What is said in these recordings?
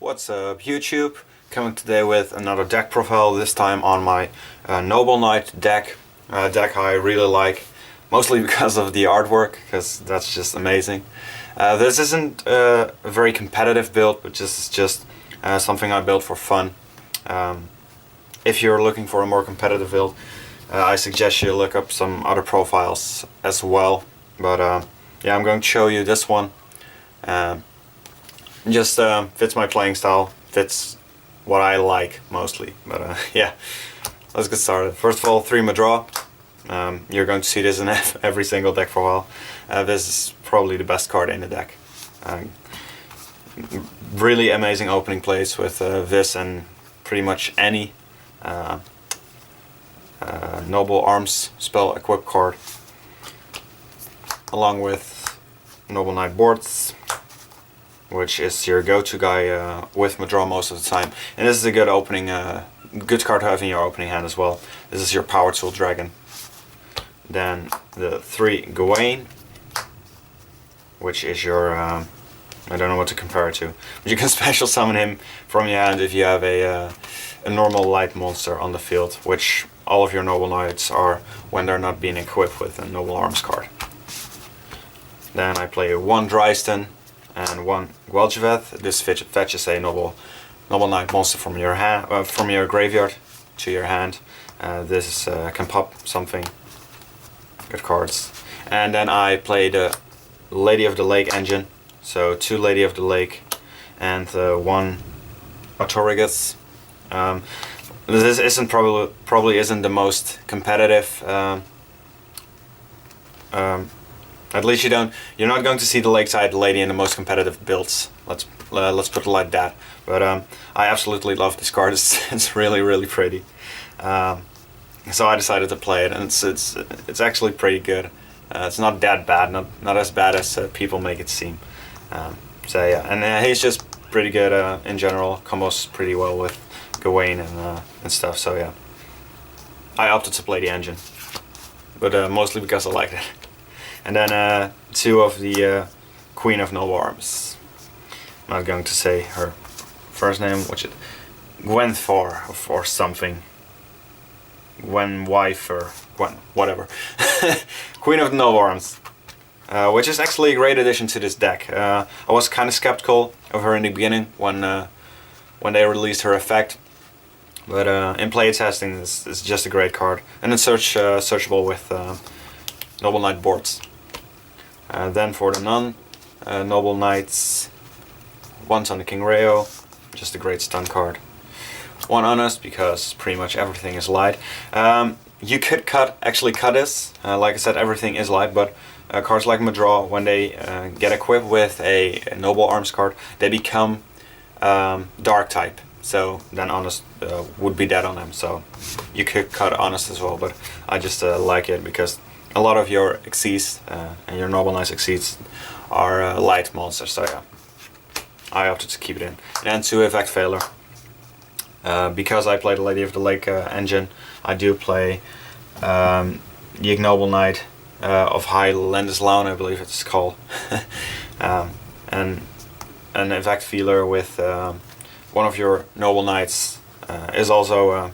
What's up YouTube? Coming today with another deck profile, this time on my Noble Knight deck. Deck I really like, mostly because of the artwork, because that's just amazing. This isn't a very competitive build, but this is just something I built for fun. If you're looking for a more competitive build, I suggest you look up some other profiles as well. But yeah, I'm going to show you this one. Just fits my playing style, fits what I like mostly. But yeah, let's get started. First of all, 3 draw. You're going to see this in every single deck for a while. This is probably the best card in the deck. Really amazing opening plays with this and pretty much any Noble Arms spell equip card, along with Noble Knight boards, which is your go-to guy with Madraw most of the time. And this is a good opening, good card to have in your opening hand as well. This is your Power Tool Dragon. Then the 3 Gawain, which is your, I don't know what to compare it to, but you can special summon him from your hand if you have a normal light monster on the field, which all of your Noble Knights are when they're not being equipped with a Noble Arms card. Then I play 1 Drysten and 1 Gwalcheveth. This fetches a Noble Knight monster from your hand, from your graveyard to your hand. This can pop something. Good cards. And then I play the Lady of the Lake engine. So 2 Lady of the Lake and 1 Autorigus. This isn't probably isn't the most competitive. At least you're not going to see the Lakeside Lady in the most competitive builds. Let's put it like that. But I absolutely love this card. It's really pretty. So I decided to play it, and it's actually pretty good. It's not that bad, not as bad as people make it seem. So yeah, and he's just pretty good in general. Combos pretty well with Gawain and stuff. So yeah, I opted to play the engine, but mostly because I liked it. And then 2 of the Queen of Noble Arms. I'm not going to say her first name, which is Gwenthor or something. Gwen wife or Gwen, whatever. Queen of Noble Arms, which is actually a great addition to this deck. I was kind of skeptical of her in the beginning when they released her effect, but in playtesting, it's just a great card, and it's searchable with Noble Knight boards. Then for the Noble Knights, 1 Sun King Reo, just a great stun card. 1 Honest, because pretty much everything is light. You could actually cut this. Like I said, everything is light, but cards like Madraw, when they get equipped with a Noble Arms card, they become Dark type. So then Honest would be dead on them. So you could cut Honest as well, but I just like it because a lot of your Xyz and your Noble Knights Xyz are light monsters. So yeah, I opted to keep it in. And 2 Effect Failure. Because I play the Lady of the Lake engine, I do play the Ignoble Knight of High Landislaun, I believe it's called. And an Effect Feeler with one of your Noble Knights is also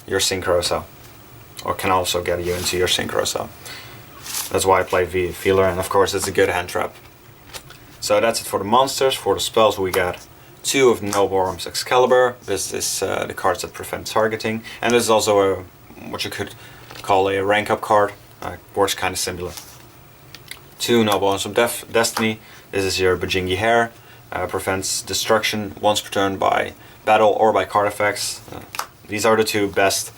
your Synchro, so, or can also get you into your Synchro, so that's why I play Feeler, and of course it's a good hand trap. So that's it for the monsters. For the spells, we got 2 of Noble Arms Excalibur. This is the cards that prevent targeting, and this is also what you could call a rank up card. Works kind of similar. 2 Noble Arms of Destiny. This is your Bajingi Hair. Prevents destruction once per turn by battle or by card effects. These are the 2 best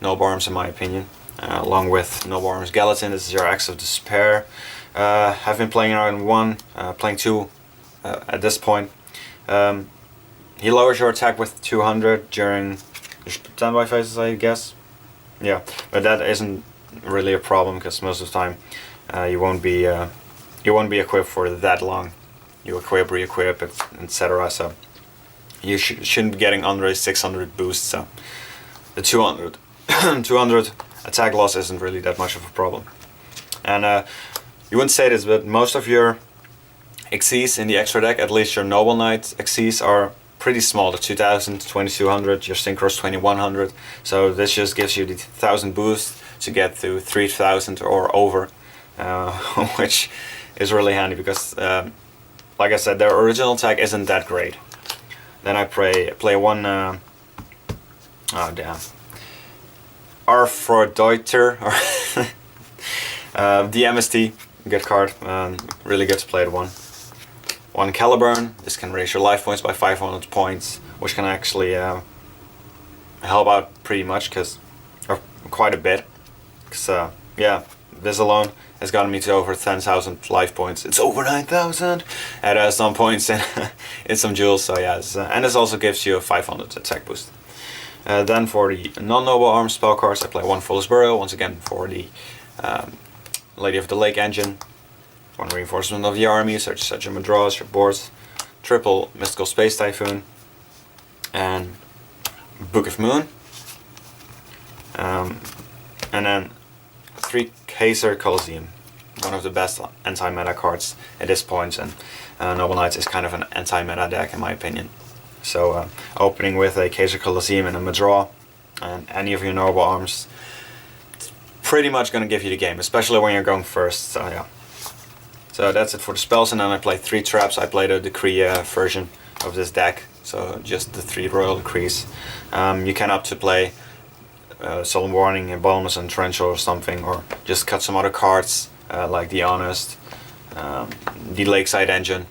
Noble Arms in my opinion. Along with Noble Arms Gallatin. This is your Axe of Despair. I've been playing around 1, playing 2 at this point. He lowers your attack with 200 during your standby phases, I guess. Yeah, but that isn't really a problem because most of the time you won't be equipped for that long. You equip, re-equip, etc. So you shouldn't be getting under a 600 boost. So the 200 attack loss isn't really that much of a problem. And you wouldn't say this, but most of your Xyz in the extra deck, at least your Noble Knight Xyz, are pretty small, the 2000, 2200, your Synchros 2100. So this just gives you the 1000 boost to get to 3000 or over, which is really handy because, like I said, their original attack isn't that great. Then I play one, oh damn, Arthrodeuter, the MST, good card, really good to play at one Caliburn. This can raise your life points by 500 points, which can actually help out pretty much, or quite a bit, because yeah, this alone has gotten me to over 10,000 life points. It's over 9,000 at some points in, in some duels, so yeah, and this also gives you a 500 attack boost. Then for the non-noble arms spell cards, I play one Foolish Burial, once again for the Lady of the Lake engine, one Reinforcement of the Army, such your draws, your boards, triple Mystical Space Typhoon, and Book of Moon, and then 3 Kaiser Colosseum, one of the best anti-meta cards at this point, and Noble Knights is kind of an anti-meta deck in my opinion. So opening with a Kaiser Colosseum and a Madraw, and any of your noble arms, it's pretty much going to give you the game, especially when you're going first, so yeah. So that's it for the spells, and then I play 3 traps. I played a Decree version of this deck, so just the 3 Royal Decrees. You can opt to play Solemn Warning, Balmus and Torrential or something, or just cut some other cards like the Honest, the Lakeside Engine,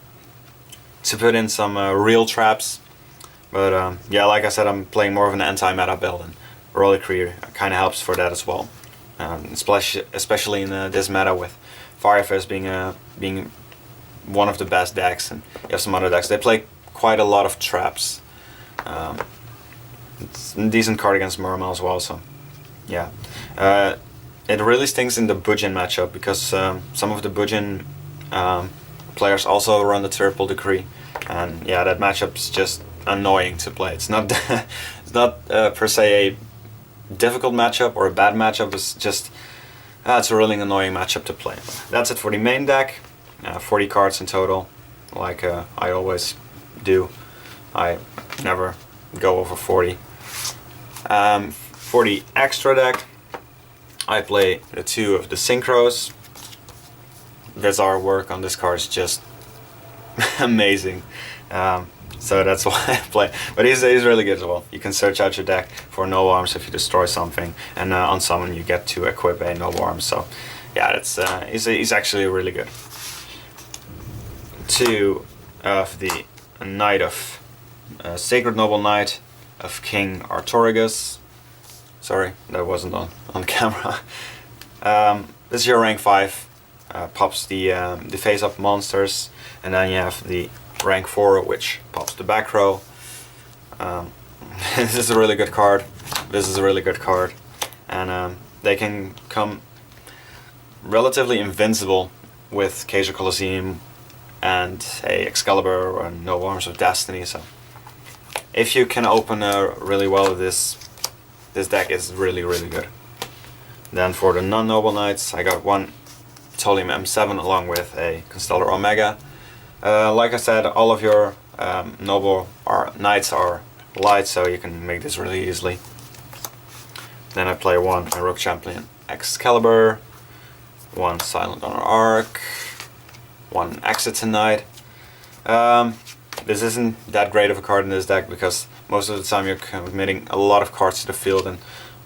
to put in some real traps. But yeah, like I said, I'm playing more of an anti-meta build, and Royal Decree kind of helps for that as well, especially in this meta with Fire Fist being one of the best decks, and you have some other decks. They play quite a lot of traps. It's a decent card against Murmel as well, so yeah. It really stinks in the Bujin matchup because some of the Bujin players also run the triple Decree, and yeah, that matchup's just annoying to play. It's not it's not per se a difficult matchup or a bad matchup. It's just it's a really annoying matchup to play. That's it for the main deck. 40 cards in total, like I always do. I never go over 40. For the extra deck, I play the 2 of the Synchros. This artwork on this card is just amazing. So that's why I play. But he's really good as well. You can search out your deck for noble arms if you destroy something, and on summon you get to equip a noble arm. So yeah, that's he's actually really good. 2 of the Knight of Sacred Noble Knight of King Artorigus. Sorry, that wasn't on camera. This is your rank 5. Pops the face-up monsters, and then you have the rank 4, which pops the back row. This is a really good card. This is a really good card, and they can come relatively invincible with Kaiser Colosseum and a Excalibur or Noble Arms of Destiny. So if you can open really well with this deck is really good. Then for the non-noble knights, I got one Ptolemy M7 along with a Constellar Omega. Like I said, all of your noble knights are light, so you can make this really easily. Then I play one Heroic Champion Excalibur, one Silent Honor Arc, one Exiton Knight. This isn't that great of a card in this deck because most of the time you're committing a lot of cards to the field, and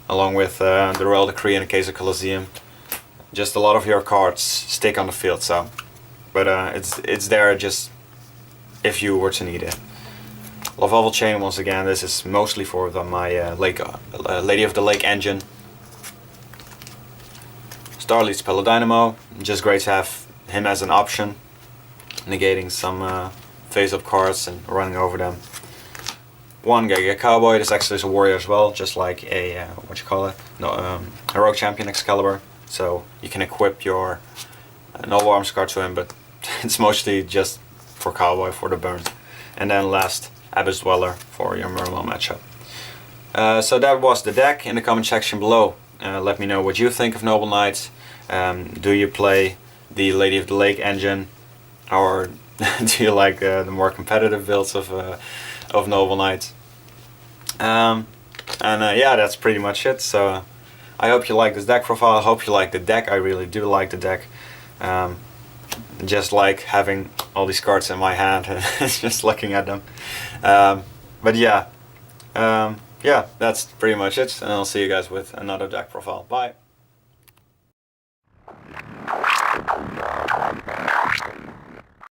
along with the Royal Decree and the Kaiser Colosseum, just a lot of your cards stick on the field. So, but it's there just if you were to need it. Lavalval Chain, once again, this is mostly for my Lady of the Lake engine. Starlead's Paladynamo, just great to have him as an option, negating some face-up cards and running over them. One Giga Cowboy, this actually is a warrior as well, just like a, Heroic Champion Excalibur. So you can equip your Noble Arms card to him, but it's mostly just for Cowboy, for the burn. And then last, Abyss Dweller for your Murmel matchup. So that was the deck. In the comment section below, let me know what you think of Noble Knights. Do you play the Lady of the Lake engine, or do you like the more competitive builds of of Noble Knights. Yeah, that's pretty much it. So I hope you like this deck profile. I hope you like the deck. I really do like the deck. Just like having all these cards in my hand and just looking at them. But yeah, yeah, that's pretty much it. And I'll see you guys with another deck profile. Bye.